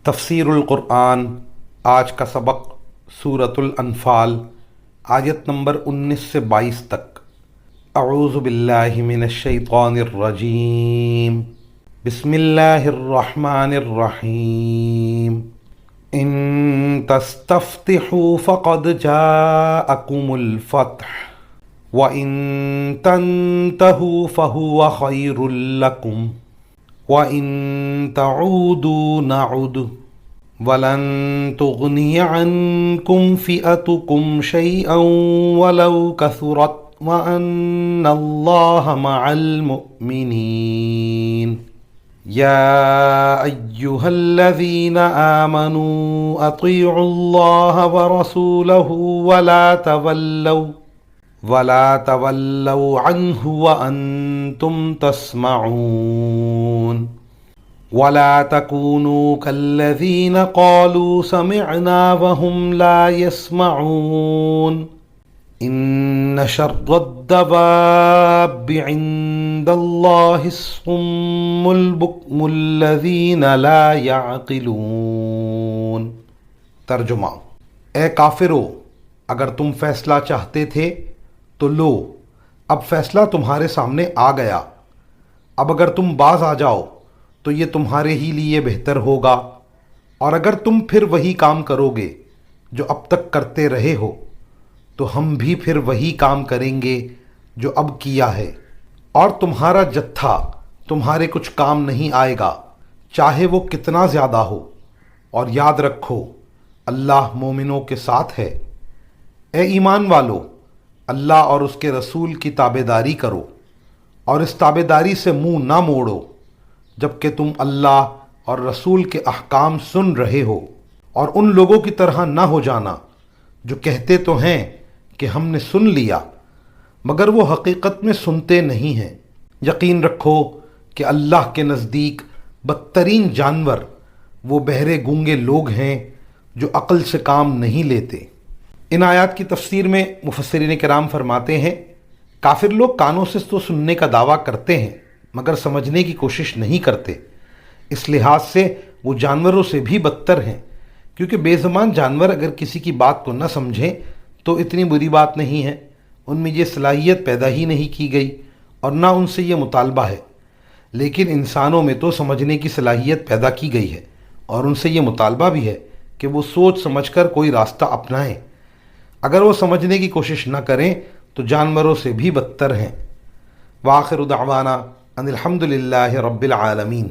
تفسیر القرآن آج کا سبق سورۃ الانفال آیت نمبر 19 سے 22 تک۔ اعوذ باللہ من الشیطان الرجیم، بسم اللہ الرحمن الرحیم۔ ان تستفتحوا فقد جاءکم الفتح وَإِن تَنْتَهُوا فَهُوَ خَيْرٌ لَكُمْ وَإِن تَعُودُوا نَعُدْ وَلَن تُغْنِيَ عَنْكُمْ فِئَتُكُمْ شَيْئًا وَلَوْ كَثُرَتْ وَأَنَّ اللَّهَ مَعَ الْمُؤْمِنِينَ۔ يَا أَيُّهَا الَّذِينَ آمَنُوا أَطِيعُوا اللَّهَ وَرَسُولَهُ وَلَا تَوَلَّوْا عَنْهُ وَأَنْتُمْ تَسْمَعُونَ۔ وَلَا تَكُونُوا كَالَّذِينَ قَالُوا سَمِعْنَا وَهُمْ لَا يَسْمَعُونَ۔ إِنَّ شَرَّ الدَّوَابِّ عِندَ اللَّهِ الصُّمُّ الْبُكْمُ الَّذِينَ لَا يَعْقِلُونَ۔ ترجمہ: اے کافرو، اگر تم فیصلہ چاہتے تھے تو لو، اب فیصلہ تمہارے سامنے آ گیا۔ اب اگر تم باز آ جاؤ تو یہ تمہارے ہی لیے بہتر ہوگا، اور اگر تم پھر وہی کام کرو گے جو اب تک کرتے رہے ہو تو ہم بھی پھر وہی کام کریں گے جو اب کیا ہے، اور تمہارا جتھا تمہارے کچھ کام نہیں آئے گا، چاہے وہ کتنا زیادہ ہو، اور یاد رکھو اللہ مومنوں کے ساتھ ہے۔ اے ایمان والو، اللہ اور اس کے رسول کی تابعداری کرو، اور اس تابعداری سے منہ نہ موڑو جبکہ تم اللہ اور رسول کے احکام سن رہے ہو، اور ان لوگوں کی طرح نہ ہو جانا جو کہتے تو ہیں کہ ہم نے سن لیا مگر وہ حقیقت میں سنتے نہیں ہیں۔ یقین رکھو کہ اللہ کے نزدیک بدترین جانور وہ بہرے گونگے لوگ ہیں جو عقل سے کام نہیں لیتے۔ ان آیات کی تفسیر میں مفسرین کرام فرماتے ہیں، کافر لوگ کانوں سے تو سننے کا دعویٰ کرتے ہیں مگر سمجھنے کی کوشش نہیں کرتے۔ اس لحاظ سے وہ جانوروں سے بھی بدتر ہیں، کیونکہ بے زبان جانور اگر کسی کی بات کو نہ سمجھیں تو اتنی بری بات نہیں ہے، ان میں یہ صلاحیت پیدا ہی نہیں کی گئی اور نہ ان سے یہ مطالبہ ہے، لیکن انسانوں میں تو سمجھنے کی صلاحیت پیدا کی گئی ہے اور ان سے یہ مطالبہ بھی ہے کہ وہ سوچ سمجھ کر کوئی راستہ اپنائیں۔ اگر وہ سمجھنے کی کوشش نہ کریں تو جانوروں سے بھی بدتر ہیں۔ وآخر دعوانا ان الحمد للہ رب العالمین۔